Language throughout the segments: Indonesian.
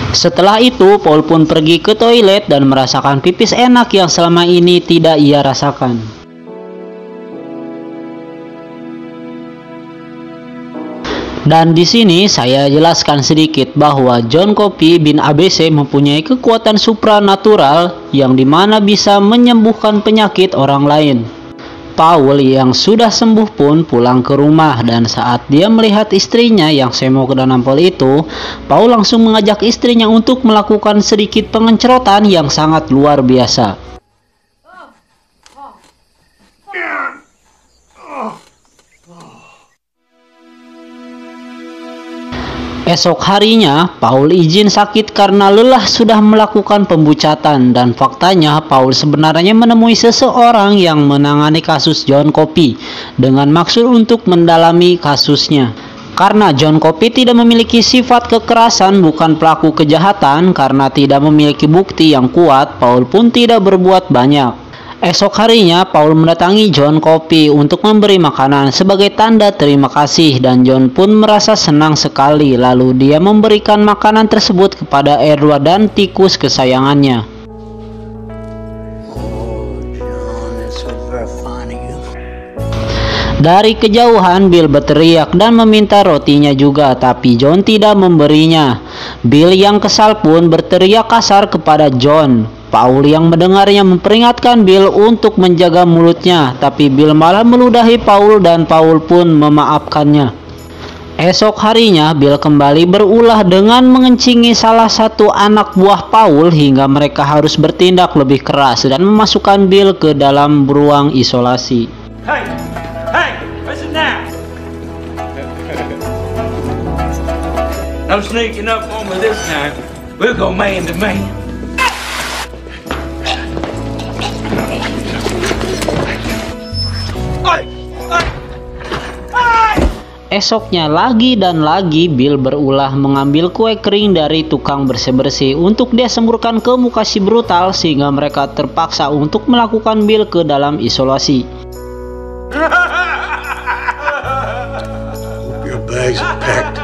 Setelah itu, Paul pun pergi ke toilet dan merasakan pipis enak yang selama ini tidak ia rasakan. Dan di sini saya jelaskan sedikit bahwa John Coffey bin ABC mempunyai kekuatan supranatural yang dimana bisa menyembuhkan penyakit orang lain. Paul yang sudah sembuh pun pulang ke rumah, dan saat dia melihat istrinya yang semok dan nampol itu, Paul langsung mengajak istrinya untuk melakukan sedikit pengencerotan yang sangat luar biasa. Esok harinya, Paul izin sakit karena lelah sudah melakukan pembucatan, dan faktanya Paul sebenarnya menemui seseorang yang menangani kasus John Coffey dengan maksud untuk mendalami kasusnya. Karena John Coffey tidak memiliki sifat kekerasan, bukan pelaku kejahatan, karena tidak memiliki bukti yang kuat, Paul pun tidak berbuat banyak. Esok harinya, Paul mendatangi John Coffey untuk memberi makanan sebagai tanda terima kasih, dan John pun merasa senang sekali. Lalu dia memberikan makanan tersebut kepada Edward dan tikus kesayangannya. Dari kejauhan, Bill berteriak dan meminta rotinya juga, tapi John tidak memberinya. Bill yang kesal pun berteriak kasar kepada John. Paul yang mendengarnya memperingatkan Bill untuk menjaga mulutnya, tapi Bill malah meludahi Paul dan Paul pun memaafkannya. Esok harinya, Bill kembali berulah dengan mengencingi salah satu anak buah Paul hingga mereka harus bertindak lebih keras dan memasukkan Bill ke dalam ruang isolasi. Hey, listen now. No sneaking up on me this time. We'll go man to man. Esoknya lagi dan lagi Bill berulah mengambil kue kering dari tukang bersih-bersih untuk dia semburkan ke muka si brutal, sehingga mereka terpaksa untuk melakukan Bill ke dalam isolasi. Your bags are packed.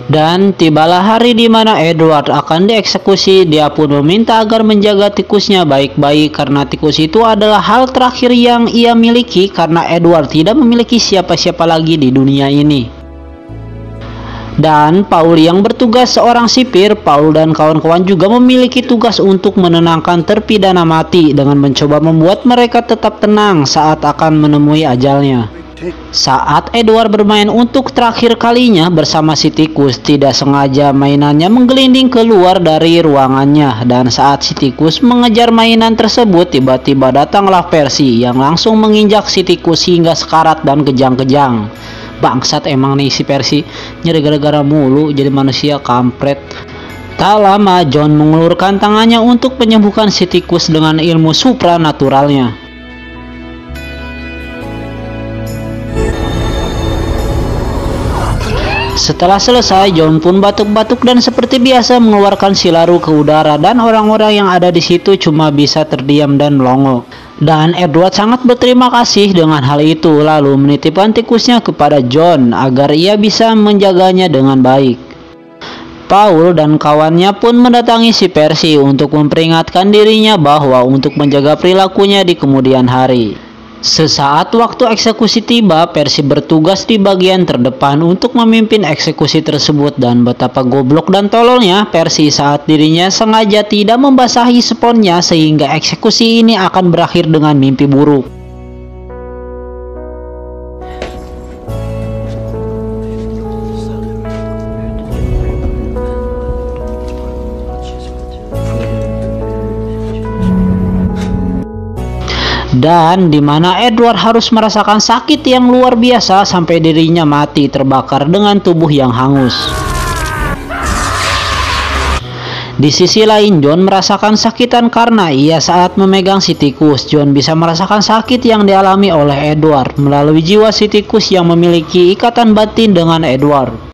Dan tibalah hari di mana Edward akan dieksekusi. Dia pun meminta agar menjaga tikusnya baik-baik karena tikus itu adalah hal terakhir yang ia miliki, karena Edward tidak memiliki siapa-siapa lagi di dunia ini. Dan Paul yang bertugas seorang sipir, Paul dan kawan-kawan juga memiliki tugas untuk menenangkan terpidana mati dengan mencoba membuat mereka tetap tenang saat akan menemui ajalnya. Saat Edward bermain untuk terakhir kalinya bersama si tikus, tidak sengaja mainannya menggelinding keluar dari ruangannya, dan saat si tikus mengejar mainan tersebut, tiba-tiba datanglah Percy yang langsung menginjak si tikus hingga sekarat dan kejang-kejang. Bangsat emang nih si Percy, nyeri gara-gara mulu jadi manusia kampret. Tak lama John mengulurkan tangannya untuk menyembuhkan si tikus dengan ilmu supranaturalnya. Setelah selesai, John pun batuk-batuk dan seperti biasa mengeluarkan silaru ke udara, dan orang-orang yang ada di situ cuma bisa terdiam dan melongo. Dan Edward sangat berterima kasih dengan hal itu, lalu menitipkan tikusnya kepada John agar ia bisa menjaganya dengan baik. Paul dan kawannya pun mendatangi si Percy untuk memperingatkan dirinya bahwa untuk menjaga perilakunya di kemudian hari. Sesaat waktu eksekusi tiba, Percy bertugas di bagian terdepan untuk memimpin eksekusi tersebut, dan betapa goblok dan tololnya Percy saat dirinya sengaja tidak membasahi sponnya sehingga eksekusi ini akan berakhir dengan mimpi buruk. Dan dimana Edward harus merasakan sakit yang luar biasa sampai dirinya mati terbakar dengan tubuh yang hangus. Di sisi lain, John merasakan sakitan karena ia saat memegang si tikus. John bisa merasakan sakit yang dialami oleh Edward melalui jiwa si tikus yang memiliki ikatan batin dengan Edward.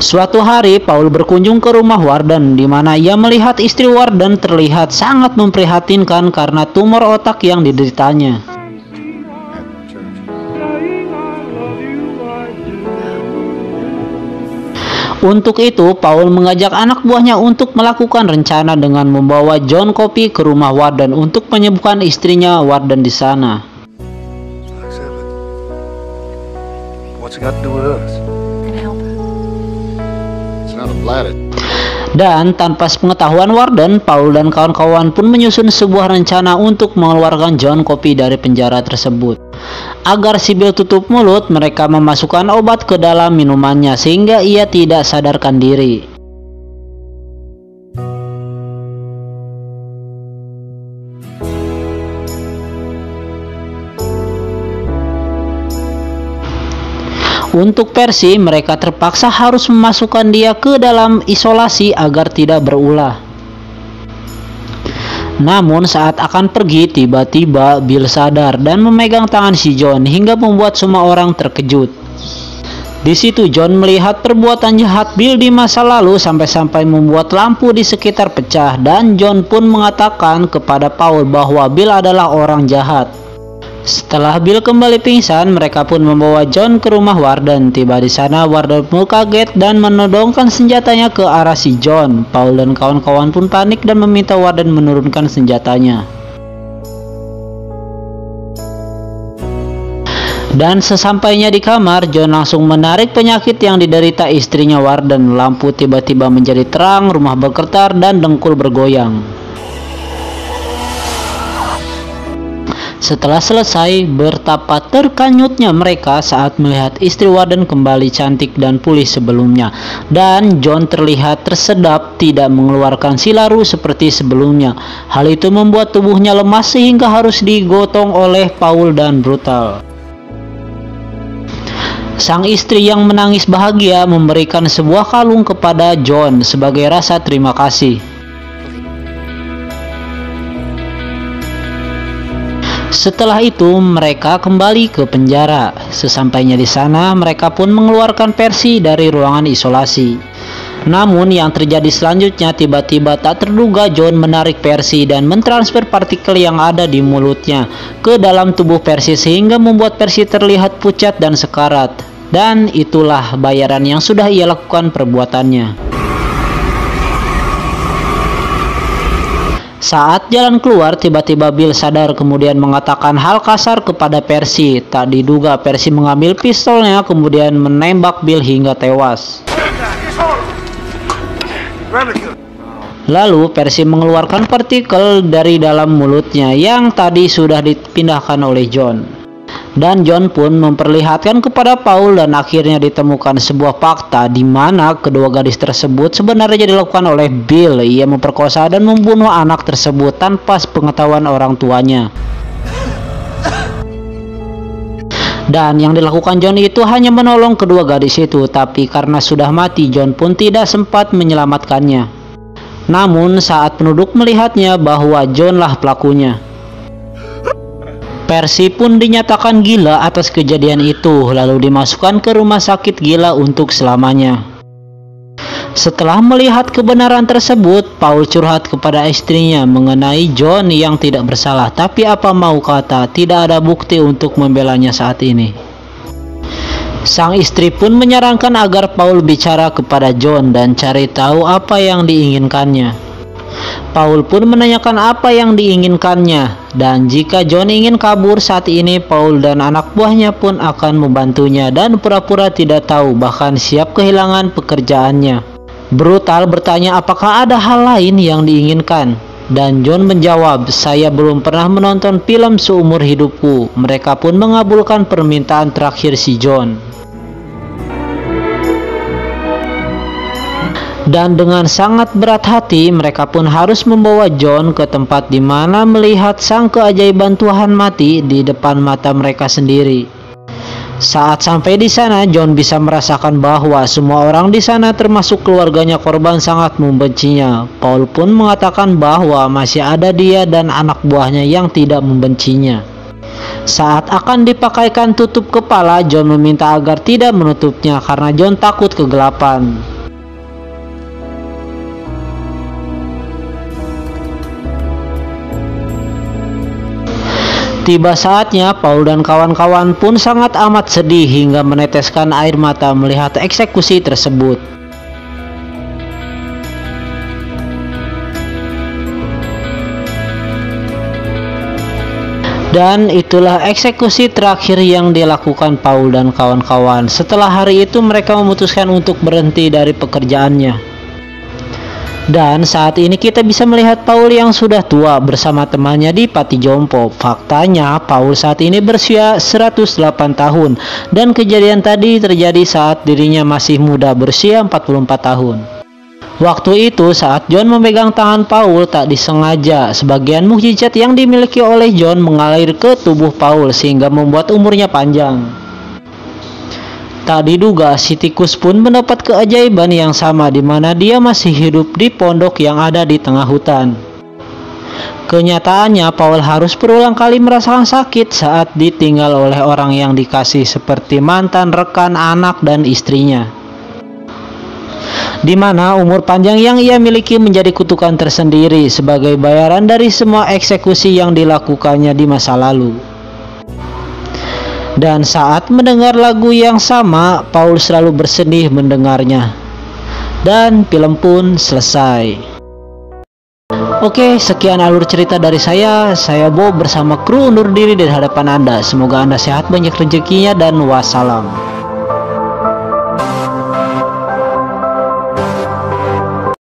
Suatu hari Paul berkunjung ke rumah Warden, di mana ia melihat istri Warden terlihat sangat memprihatinkan karena tumor otak yang dideritanya. Untuk itu, Paul mengajak anak buahnya untuk melakukan rencana dengan membawa John Copy ke rumah Warden untuk menyembuhkan istrinya Warden di sana. Dan tanpa sepengetahuan Warden, Paul dan kawan-kawan pun menyusun sebuah rencana untuk mengeluarkan John Copy dari penjara tersebut. Agar si Bill tutup mulut, mereka memasukkan obat ke dalam minumannya sehingga ia tidak sadarkan diri. Untuk Percy, mereka terpaksa harus memasukkan dia ke dalam isolasi agar tidak berulah. Namun saat akan pergi, tiba-tiba Bill sadar dan memegang tangan si John hingga membuat semua orang terkejut. Di situ John melihat perbuatan jahat Bill di masa lalu sampai-sampai membuat lampu di sekitar pecah, dan John pun mengatakan kepada Paul bahwa Bill adalah orang jahat. Setelah Bill kembali pingsan, mereka pun membawa John ke rumah Warden. Tiba di sana, Warden pun kaget dan menodongkan senjatanya ke arah si John. Paul dan kawan-kawan pun panik dan meminta Warden menurunkan senjatanya. Dan sesampainya di kamar, John langsung menarik penyakit yang diderita istrinya Warden. Lampu tiba-tiba menjadi terang, rumah bergetar, dan dengkul bergoyang. Setelah selesai, betapa terkanyutnya mereka saat melihat istri Warden kembali cantik dan pulih sebelumnya. Dan John terlihat tersedap, tidak mengeluarkan silaru seperti sebelumnya. Hal itu membuat tubuhnya lemas sehingga harus digotong oleh Paul dan brutal. Sang istri yang menangis bahagia memberikan sebuah kalung kepada John sebagai rasa terima kasih. Setelah itu, mereka kembali ke penjara. Sesampainya di sana, mereka pun mengeluarkan Percy dari ruangan isolasi. Namun, yang terjadi selanjutnya tiba-tiba tak terduga John menarik Percy dan mentransfer partikel yang ada di mulutnya ke dalam tubuh Percy sehingga membuat Percy terlihat pucat dan sekarat. Dan itulah bayaran yang sudah ia lakukan perbuatannya. Saat jalan keluar, tiba-tiba Bill sadar kemudian mengatakan hal kasar kepada Percy. Tak diduga Percy mengambil pistolnya kemudian menembak Bill hingga tewas. Lalu Percy mengeluarkan partikel dari dalam mulutnya yang tadi sudah dipindahkan oleh John. Dan John pun memperlihatkan kepada Paul dan akhirnya ditemukan sebuah fakta di mana kedua gadis tersebut sebenarnya dilakukan oleh Bill. Ia memperkosa dan membunuh anak tersebut tanpa sepengetahuan orang tuanya. Dan yang dilakukan John itu hanya menolong kedua gadis itu, tapi karena sudah mati John pun tidak sempat menyelamatkannya. Namun saat penduduk melihatnya bahwa John lah pelakunya, Percy pun dinyatakan gila atas kejadian itu, lalu dimasukkan ke rumah sakit gila untuk selamanya. Setelah melihat kebenaran tersebut, Paul curhat kepada istrinya mengenai John yang tidak bersalah, tapi apa mau kata, tidak ada bukti untuk membelanya saat ini. Sang istri pun menyarankan agar Paul bicara kepada John dan cari tahu apa yang diinginkannya. Paul pun menanyakan apa yang diinginkannya, dan jika John ingin kabur saat ini, Paul dan anak buahnya pun akan membantunya dan pura-pura tidak tahu, bahkan siap kehilangan pekerjaannya. Brutal bertanya apakah ada hal lain yang diinginkan, dan John menjawab, saya belum pernah menonton film seumur hidupku. Mereka pun mengabulkan permintaan terakhir si John. Dan dengan sangat berat hati, mereka pun harus membawa John ke tempat di mana melihat sang keajaiban Tuhan mati di depan mata mereka sendiri. Saat sampai di sana, John bisa merasakan bahwa semua orang di sana termasuk keluarganya korban sangat membencinya. Paul pun mengatakan bahwa masih ada dia dan anak buahnya yang tidak membencinya. Saat akan dipakaikan tutup kepala, John meminta agar tidak menutupnya karena John takut kegelapan. Tiba saatnya Paul dan kawan-kawan pun sangat amat sedih hingga meneteskan air mata melihat eksekusi tersebut. Dan itulah eksekusi terakhir yang dilakukan Paul dan kawan-kawan. Setelah hari itu mereka memutuskan untuk berhenti dari pekerjaannya. Dan saat ini kita bisa melihat Paul yang sudah tua bersama temannya di Pati Jompo. Faktanya Paul saat ini berusia 108 tahun dan kejadian tadi terjadi saat dirinya masih muda berusia 44 tahun. Waktu itu saat John memegang tangan Paul, tak disengaja sebagian mukjizat yang dimiliki oleh John mengalir ke tubuh Paul sehingga membuat umurnya panjang. Tak diduga si tikus pun mendapat keajaiban yang sama di mana dia masih hidup di pondok yang ada di tengah hutan. Kenyataannya Paul harus berulang kali merasakan sakit saat ditinggal oleh orang yang dikasih seperti mantan, rekan, anak, dan istrinya. Di mana umur panjang yang ia miliki menjadi kutukan tersendiri sebagai bayaran dari semua eksekusi yang dilakukannya di masa lalu. Dan saat mendengar lagu yang sama, Paul selalu bersedih mendengarnya. Dan film pun selesai. Oke, sekian alur cerita dari saya. Saya Bob bersama kru undur diri dari hadapan Anda. Semoga Anda sehat, banyak rezekinya, dan wassalam.